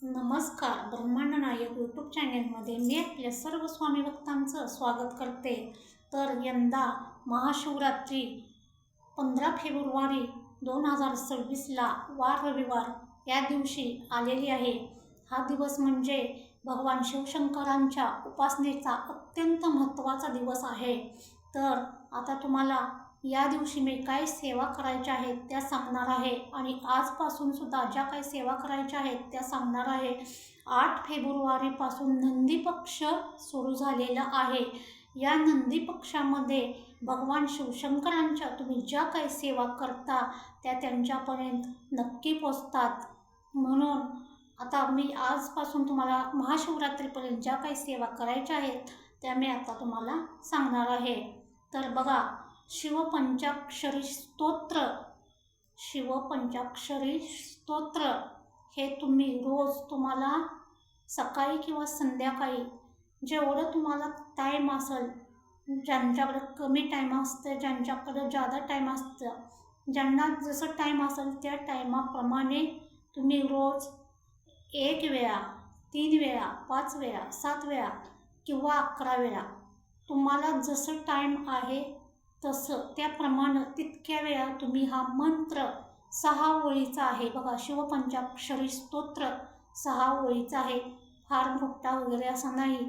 नमस्कार. ब्रह्मांड नायक यूट्यूब चॅनेलमध्ये मी आपल्या सर्व स्वामी भक्तांचं स्वागत करते. तर यंदा महाशिवरात्री 15 फेब्रुवारी 2026ला वार रविवार या दिवशी आलेली आहे. हा दिवस म्हणजे भगवान शिवशंकरांच्या उपासनेचा अत्यंत महत्त्वाचा दिवस आहे. तर आता तुम्हाला या दिवशी मी काय सेवा करायच्या आहेत त्या सांगणार आहे आणि आजपासून सुद्धा ज्या काही सेवा करायच्या आहेत त्या सांगणार आहे. 8 फेब्रुवारीपासून नंदी पक्ष सुरू झालेला आहे. या नंदी पक्षामध्ये भगवान शिवशंकरांच्या तुम्ही ज्या काही सेवा करता त्या त्यांच्यापर्यंत नक्की पोचतात. म्हणून आता मी आजपासून तुम्हाला महाशिवरात्रीपर्यंत ज्या काही सेवा करायच्या आहेत त्या मी आता तुम्हाला सांगणार आहे. तर बघा, शिवपंचाक्षरी स्तोत्र हे तुम्ही रोज तुम्हाला सकाळी किंवा संध्याकाळी जेवढं तुम्हाला टाईम असेल, ज्यांच्याकडे कमी टाईम असतं, ज्यांच्याकडे जादा टाईम असतं, ज्यांना जसं टाईम असेल त्या टाईमाप्रमाणे तुम्ही रोज 1 वेळा, 3 वेळा, 5 वेळा, 7 वेळा किंवा 11 वेळा तुम्हाला जसं टाईम आहे तसं त्याप्रमाणे तितक्या वेळा तुम्ही हा मंत्र 6 ओळीचा आहे. बघा, शिवपंचाक्षरी स्तोत्र 6 ओळीचा आहे, फार मोठा वगैरे असा नाही.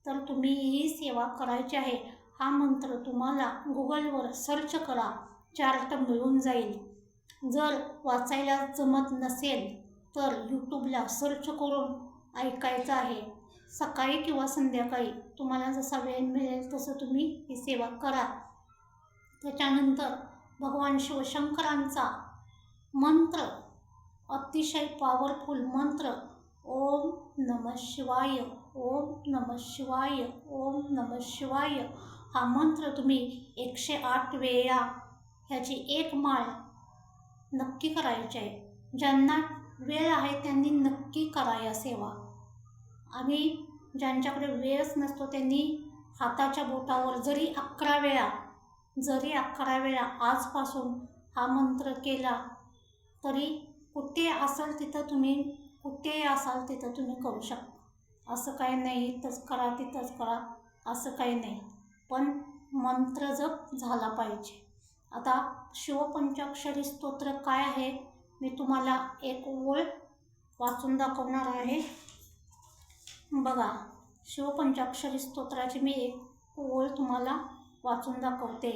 तर तुम्ही ही सेवा करायची आहे. हा मंत्र तुम्हाला गुगलवर सर्च करा, चार्ट मिळून जाईल. जर वाचायला जमत नसेल तर यूट्यूबला सर्च करून ऐकायचं आहे. सकाळी किंवा संध्याकाळी तुम्हाला जसा वेळ मिळेल तसं तुम्ही ही सेवा करा. त्याच्यानंतर भगवान शिवशंकरांचा मंत्र, अतिशय पॉवरफुल मंत्र, ओम नमः शिवाय, ओम नमः शिवाय, ओम नमः शिवाय हा मंत्र तुम्ही 108 वेळा ह्याची एक माळ नक्की करायची आहे. ज्यांना वेळ आहे त्यांनी नक्की करा या सेवा. आणि ज्यांच्याकडे वेळच नसतो त्यांनी हाताच्या बोटावर जरी 11 वेळा आजपासून हा मंत्र केला तरी कुठेही असाल तिथं तुम्ही करू शकता. असं काही नाही इथंच करा तिथंच करा असं काही नाही, पण मंत्र जप झाला पाहिजे. आता शिवपंचाक्षरी स्तोत्र काय आहे मी तुम्हाला एक ओळ वाचून दाखवणार आहे. बघा, शिवपंचाक्षरी स्तोत्राची मी एक ओळ तुम्हाला वाचून दाखवते.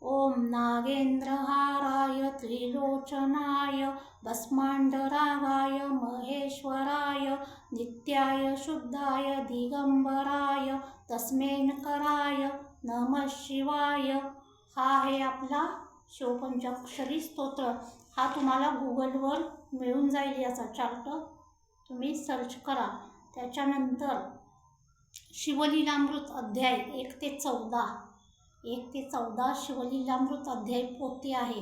ओम नागेंद्रहाराय त्रिलोचनाय भस्मांडरागाय महेश्वराय नित्याय शुद्धाय दिगंबराय तस्मेनकराय नमः शिवाय हा आहे आपला शिवपंचाक्षरी स्तोत्र. हा तुम्हाला गुगलवर मिळून जाईल, याचा चार्ट तुम्ही सर्च करा. त्याच्यानंतर शिवलीलामृत अध्याय 1 ते 14 शिवलीलामृत अध्याय पोथी आहे.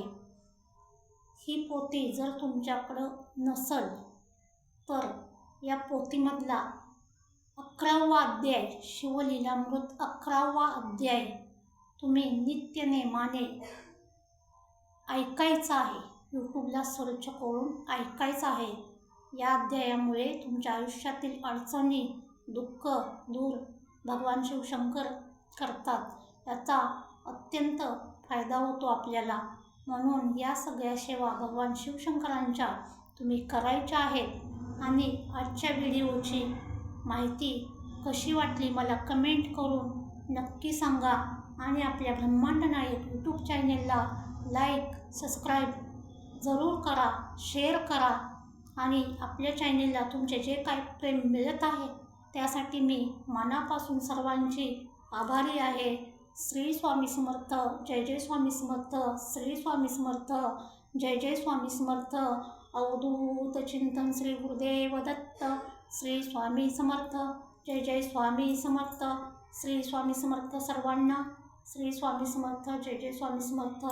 ही पोथी जर तुमच्याकडं नसेल तर या पोथीमधला 11वा अध्याय, शिवलीलामृत 11वा अध्याय तुम्ही नित्यनेमाने ऐकायचा आहे. यूट्यूबला सर्च करून ऐकायचं आहे. या अध्यायामुळे तुमच्या आयुष्यातील अडचणी, दुःख दूर भगवान शिवशंकर करतात. याचा अत्यंत फायदा होतो आपल्याला. म्हणून या सगळ्या सेवा भगवान शिवशंकरांच्या तुम्ही करायच्या आहेत. आणि आजच्या व्हिडिओची माहिती कशी वाटली मला कमेंट करून नक्की सांगा. आणि आपल्या ब्रह्मांड नायक यूट्यूब चॅनेलला लाईक, सबस्क्राईब जरूर करा, शेअर करा. आणि आपल्या चॅनेलला तुमचे जे काही प्रेम मिळत आहे त्यासाठी मी मनापासून सर्वांची आभारी आहे. श्री स्वामी समर्थ. जय जय स्वामी समर्थ. श्री स्वामी समर्थ. जय जय स्वामी समर्थ. अवधूत चिंतन श्री गुरुदेव दत्त. श्री स्वामी समर्थ. जय जय स्वामी समर्थ. श्री स्वामी समर्थ सर्वांना. श्री स्वामी समर्थ. जय जय स्वामी समर्थ.